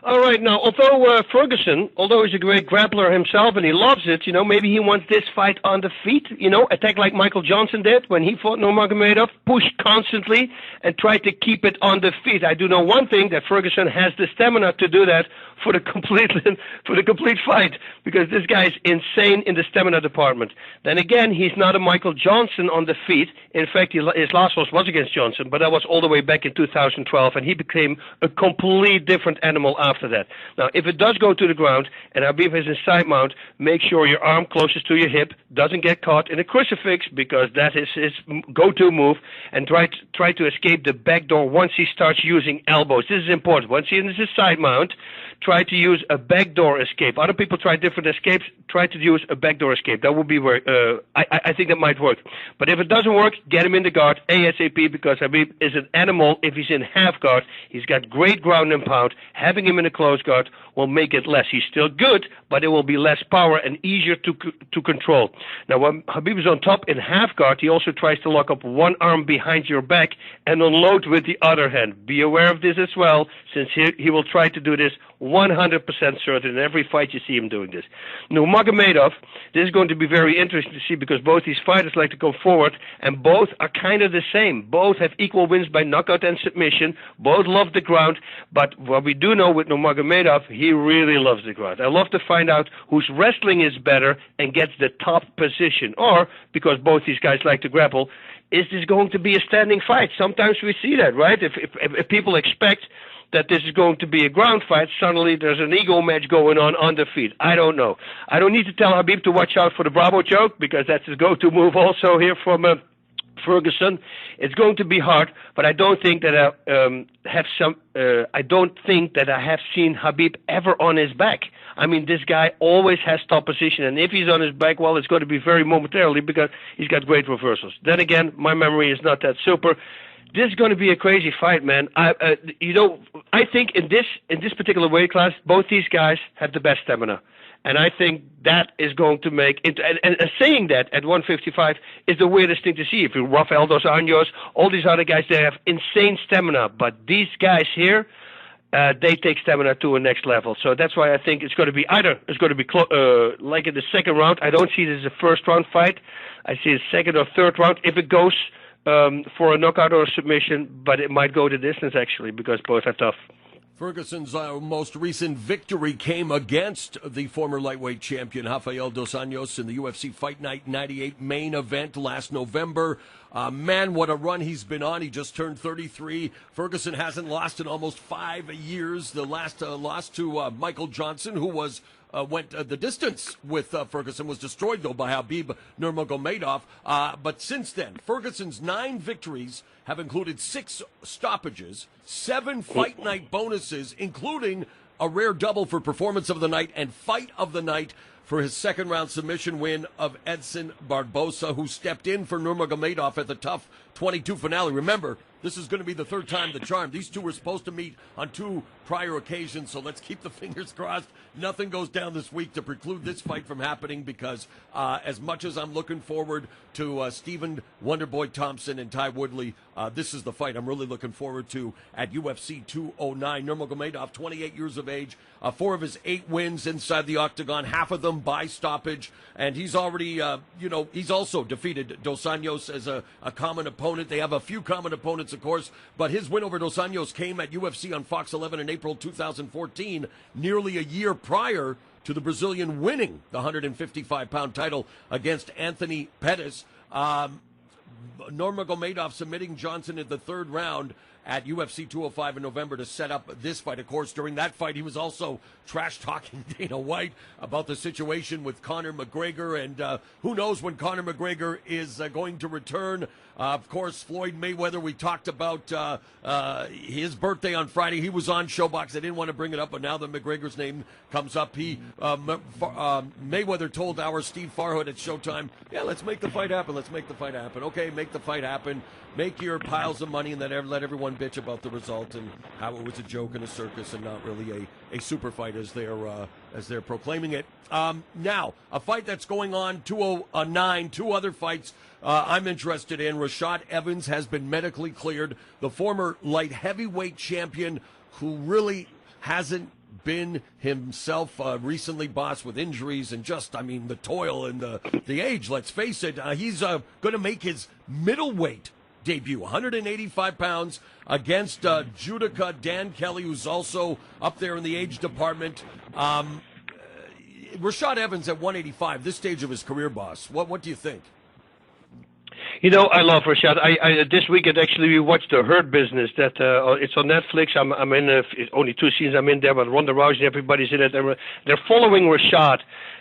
All right, now, Ferguson, although he's a great grappler himself and he loves it, maybe he wants this fight on the feet, attack like Michael Johnson did when he fought Nurmagomedov, push constantly and try to keep it on the feet. I do know one thing, that Ferguson has the stamina to do that for the complete fight, because this guy is insane in the stamina department. Then again, he's not a Michael Johnson on the feet. In fact, his last loss was against Johnson, but that was all the way back in 2012, and he became a complete different animal after that. Now, if it does go to the ground and Khabib has a side mount, make sure your arm closest to your hip doesn't get caught in a crucifix, because that is his go-to move, and try to escape the back door once he starts using elbows. This is important. Once he is a side mount, try to use a backdoor escape. Other people try different escapes. Try to use a backdoor escape. That would be where I think that might work. But if it doesn't work, get him in the guard ASAP, because Khabib is an animal. If he's in half guard, he's got great ground and pound. Having him in a close guard will make it less. He's still good, but it will be less power and easier to control. Now, when Khabib is on top in half guard, he also tries to lock up one arm behind your back and unload with the other hand. Be aware of this as well, since he will try to do this 100% certain in every fight you see him doing this. Nurmagomedov, this is going to be very interesting to see, because both these fighters like to go forward, and both are kind of the same. Both have equal wins by knockout and submission. Both love the ground, but what we do know with Nurmagomedov, he really loves the ground. I love to find out whose wrestling is better and gets the top position. Or, because both these guys like to grapple, is this going to be a standing fight? Sometimes we see that, right? If people expect that this is going to be a ground fight, suddenly there's an ego match going on the feet. I don't know. I don't need to tell Khabib to watch out for the Bravo choke, because that's his go-to move also here from Ferguson. It's going to be hard, but I don't think that I have seen Khabib ever on his back. I mean, this guy always has top position, and if he's on his back, well, it's going to be very momentarily, because he's got great reversals. Then again, my memory is not that super. This is going to be a crazy fight, man. I think in this particular weight class, both these guys have the best stamina, and I think that is going to make it. And saying that at 155 is the weirdest thing to see. If you Rafael dos Anjos, all these other guys, they have insane stamina, but these guys here, they take stamina to a next level. So that's why I think it's going to be like in the second round. I don't see this as a first round fight. I see a second or third round if it goes for a knockout or a submission, but it might go the distance, actually, because both are tough. Ferguson's most recent victory came against the former lightweight champion Rafael dos Anjos in the UFC Fight Night 98 main event last November. Man, what a run he's been on. He just turned 33. Ferguson hasn't lost in almost 5 years. The last loss to Michael Johnson, who went the distance with Ferguson, was destroyed, though, by Khabib Nurmagomedov. But since then, Ferguson's 9 victories have included 6 stoppages, 7 fight night bonuses, including a rare double for performance of the night and fight of the night for his second-round submission win of Edson Barbosa, who stepped in for Nurmagomedov at the TUF 22 finale. Remember, this is going to be the third time the charm. These two were supposed to meet on 2 prior occasions, so let's keep the fingers crossed. Nothing goes down this week to preclude this fight from happening, because as much as I'm looking forward to Stephen Wonderboy Thompson and Ty Woodley, this is the fight I'm really looking forward to at UFC 209. Nurmagomedov, 28 years of age, 4 of his 8 wins inside the octagon, half of them by stoppage, and he's already, he's also defeated Dos Anjos as a common opponent. They have a few common opponents, of course, but his win over Dos Anjos came at UFC on Fox 11 in April 2014, nearly a year prior to the Brazilian winning the 155-pound title against Anthony Pettis. Nurmagomedov submitting Johnson in the 3rd round at UFC 205 in November to set up this fight. Of course, during that fight, he was also trash-talking Dana White about the situation with Conor McGregor, and who knows when Conor McGregor is going to return. Of course, Floyd Mayweather, we talked about his birthday on Friday. He was on Showbox. I didn't want to bring it up, but now that McGregor's name comes up, Mayweather told our Steve Farhood at Showtime, yeah, let's make the fight happen. Let's make the fight happen. Okay, make the fight happen. Make your piles of money, and then let everyone bitch about the result and how it was a joke and a circus and not really a super fight as they're proclaiming it. Now, a fight that's going on, 209, 2 other fights I'm interested in. Rashad Evans has been medically cleared, the former light heavyweight champion who really hasn't been himself recently, boss, with injuries and just, I mean, the toil and the age. Let's face it, he's going to make his middleweight debut, 185 pounds, against judoka Dan Kelly, who's also up there in the age department. Rashad Evans at 185, this stage of his career, boss. What do you think? You know, I love Rashad. I this weekend actually we watched the Hurt Business. That it's on Netflix. I'm in only 2 seasons. I'm in there, but Ronda Rousey and everybody's in it. They're following Rashad,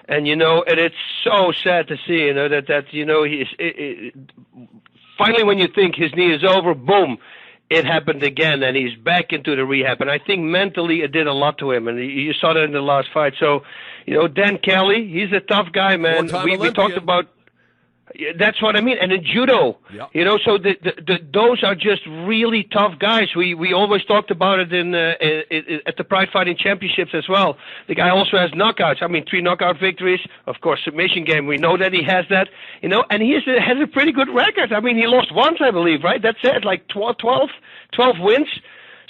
and you know, and it's so sad to see. You know that you know he's finally when you think his knee is over, boom, it happened again, and he's back into the rehab. And I think mentally it did a lot to him, and you saw that in the last fight. So, you know, Dan Kelly, he's a tough guy, man. We talked about. That's what I mean. And in judo, yep. You know, so those are just really tough guys. We always talked about it at the Pride Fighting Championships as well. The guy also has knockouts. I mean, 3 knockout victories. Of course, submission game. We know that he has that. You know, and he has a pretty good record. I mean, he lost once, I believe, right? That's it, like 12 wins.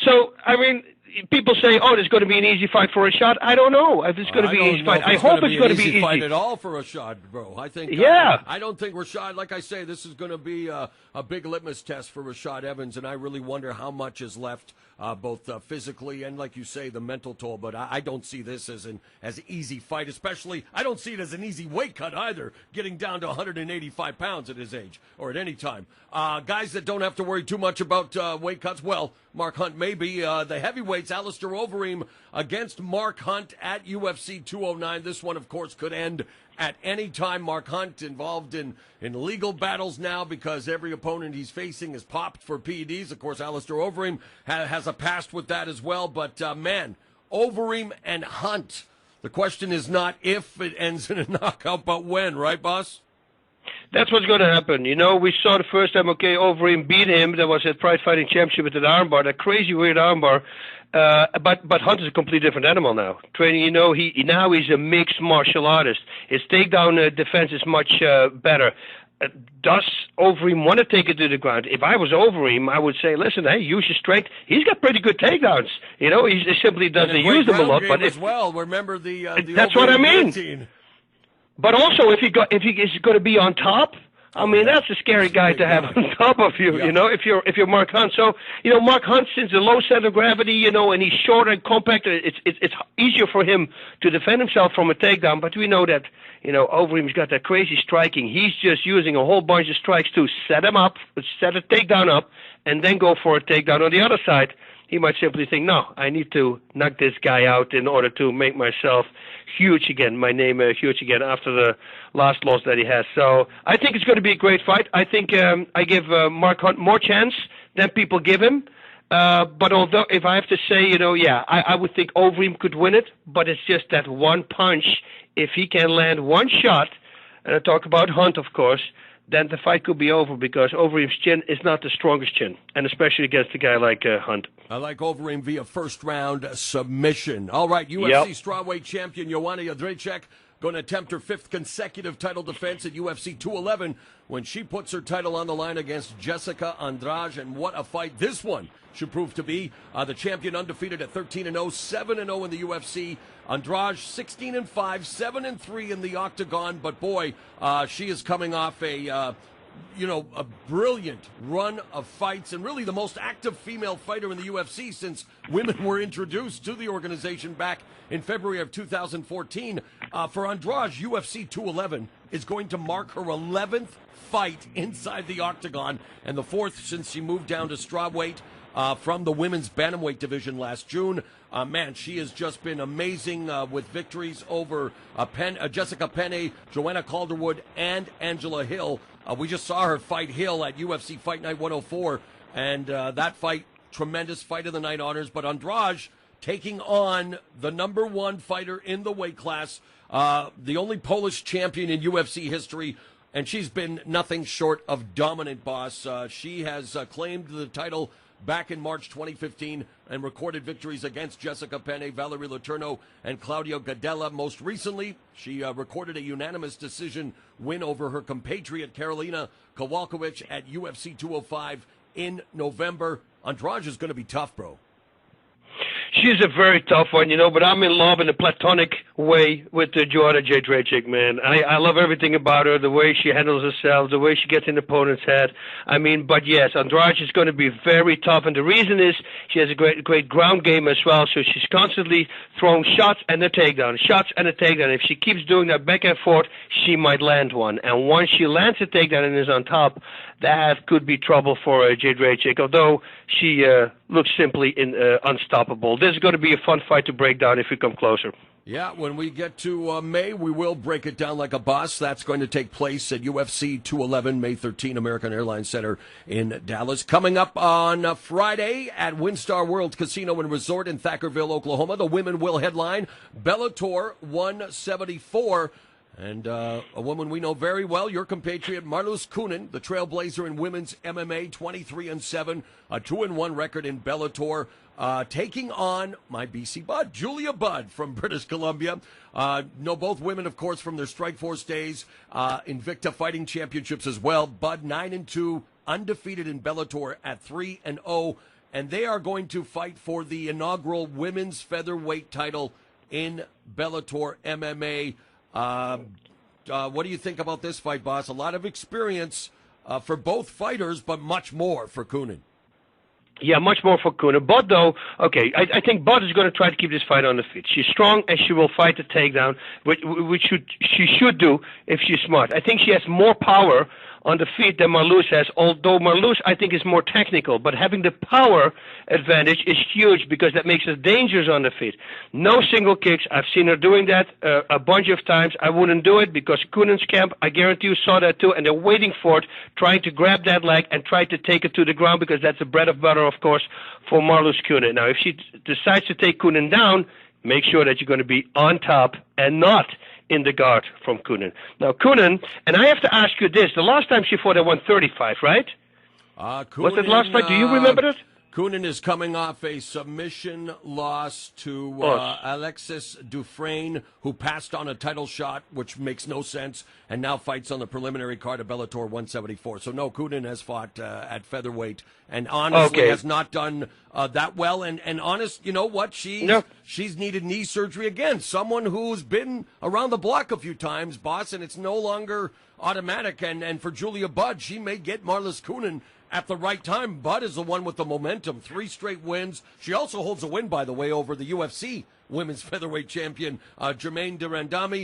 So, I mean, people say, "Oh, there's going to be an easy fight for Rashad." I don't know if it's going to be an easy fight. I hope it's going to be easy fight at all for Rashad, bro. I think. Yeah. I don't think Rashad. Like I say, this is going to be a big litmus test for Rashad Evans, and I really wonder how much is left, both physically and, like you say, the mental toll. But I don't see this as an easy fight. Especially, I don't see it as an easy weight cut either. Getting down to 185 pounds at his age or at any time. Guys that don't have to worry too much about weight cuts. Well, Mark Hunt maybe. The heavyweights, Alistair Overeem against Mark Hunt at UFC 209. This one, of course, could end at any time. Mark Hunt involved in legal battles now because every opponent he's facing is popped for PEDs. Of course, Alistair Overeem has a past with that as well. But, man, Overeem and Hunt, the question is not if it ends in a knockout, but when, right, boss? That's what's going to happen. You know, we saw the first time, Overeem beat him. That was at Pride Fighting Championship with an armbar, that crazy weird armbar. But Hunt is a completely different animal now. Training, you know, now he's a mixed martial artist. His takedown defense is much better. Does Overeem want to take it to the ground? If I was Overeem, I would say, listen, hey, use your strength. He's got pretty good takedowns. You know, he simply doesn't use them a lot. But as well, remember the that's what I mean. 13. But also, if he is going to be on top, I mean, that's a scary guy to have on top of you. Yeah. You know, if you're Mark Hunt. So, you know, Mark Hunt, since the low center of gravity, you know, and he's short and compact, it's easier for him to defend himself from a takedown. But we know that, you know, Overeem's got that crazy striking. He's just using a whole bunch of strikes to set him up, set a takedown up, and then go for a takedown on the other side. He might simply think, no, I need to knock this guy out in order to make myself huge again, my name huge again after the last loss that he has. So I think it's going to be a great fight. I think I give Mark Hunt more chance than people give him. But although, if I have to say, you know, yeah, I would think Overeem could win it, but it's just that one punch. If he can land one shot, and I talk about Hunt, of course, then the fight could be over because Overeem's chin is not the strongest chin, and especially against a guy like Hunt. I like Overeem via first-round submission. All right, UFC strawweight champion Joanna Jędrzejczyk going to attempt her 5th consecutive title defense at UFC 211 when she puts her title on the line against Jessica Andrade. And what a fight this one should prove to be. The champion undefeated at 13-0, 7-0 in the UFC. Andrade 16-5, 7-3 in the octagon. But boy, she is coming off a brilliant run of fights and really the most active female fighter in the UFC since women were introduced to the organization back in February of 2014. For Andrade, UFC 211 is going to mark her 11th fight inside the octagon and the 4th since she moved down to strawweight from the women's bantamweight division last June. Man, she has just been amazing with victories over Jessica Penne, Joanna Calderwood, and Angela Hill. We just saw her fight Hill at UFC Fight Night 104, and that fight, tremendous fight of the night honors. But Andrade taking on the number 1 fighter in the weight class, the only Polish champion in UFC history, and she's been nothing short of dominant, boss. She has claimed the title back in March 2015 and recorded victories against Jessica Penne, Valerie Letourneau, and Claudio Gadella. Most recently, she recorded a unanimous decision win over her compatriot Karolina Kowalkiewicz at UFC 205 in November. Andrade is going to be tough, bro. She's a very tough one, but I'm in love in a platonic way with Joanna Jędrzejczyk, man. I love everything about her, the way she handles herself, the way she gets in the opponent's head. But yes, Andrade is going to be very tough, and the reason is she has a great ground game as well, so she's constantly throwing shots and a takedown, shots and a takedown. If she keeps doing that back and forth, she might land one. And once she lands a takedown and is on top, that could be trouble for Jędrzejczyk, although she looks simply unstoppable. This is going to be a fun fight to break down if we come closer. Yeah, when we get to May, we will break it down like a boss. That's going to take place at UFC 211, May 13, American Airlines Center in Dallas. Coming up on Friday at WinStar World Casino and Resort in Thackerville, Oklahoma, the women will headline Bellator 174. And a woman we know very well, your compatriot, Marloes Coenen, the trailblazer in women's MMA, 23-7, a 2-1 record in Bellator, taking on my BC Bud, Julia Budd from British Columbia. Know both women, of course, from their Strikeforce days, Invicta Fighting Championships as well. Budd 9-2, undefeated in Bellator at 3-0, and they are going to fight for the inaugural women's featherweight title in Bellator MMA. What do you think about this fight, boss? A lot of experience for both fighters, but much more for Coenen. Yeah, much more for Coenen. Bud, though, okay, I think Bud is going to try to keep this fight on the feet. She's strong, and she will fight the takedown, which she should do if she's smart. I think she has more power on the feet than Marloes has, although Marloes, I think, is more technical. But having the power advantage is huge because that makes us dangerous on the feet. No single kicks. I've seen her doing that a bunch of times. I wouldn't do it because Coenen's camp, I guarantee you, saw that too, and they're waiting for it, trying to grab that leg and try to take it to the ground because that's the bread and butter, of course, for Marloes Coenen. Now, if she decides to take Coenen down, make sure that you're going to be on top and not in the guard from Coenen. Now, Coenen, and I have to ask you this, the last time she fought at 135, right? Was it last fight? Do you remember it? Coenen is coming off a submission loss to Alexis Dufresne, who passed on a title shot, which makes no sense, and now fights on the preliminary card of Bellator 174. So, no, Coenen has fought at featherweight and honestly has not done that well. And honest, you know what? She's needed knee surgery again. Someone who's been around the block a few times, boss, and it's no longer automatic. And for Julia Budd, she may get Marloes Coenen at the right time. Budd is the one with the momentum. 3 straight wins. She also holds a win, by the way, over the UFC women's featherweight champion, Germaine de Randami.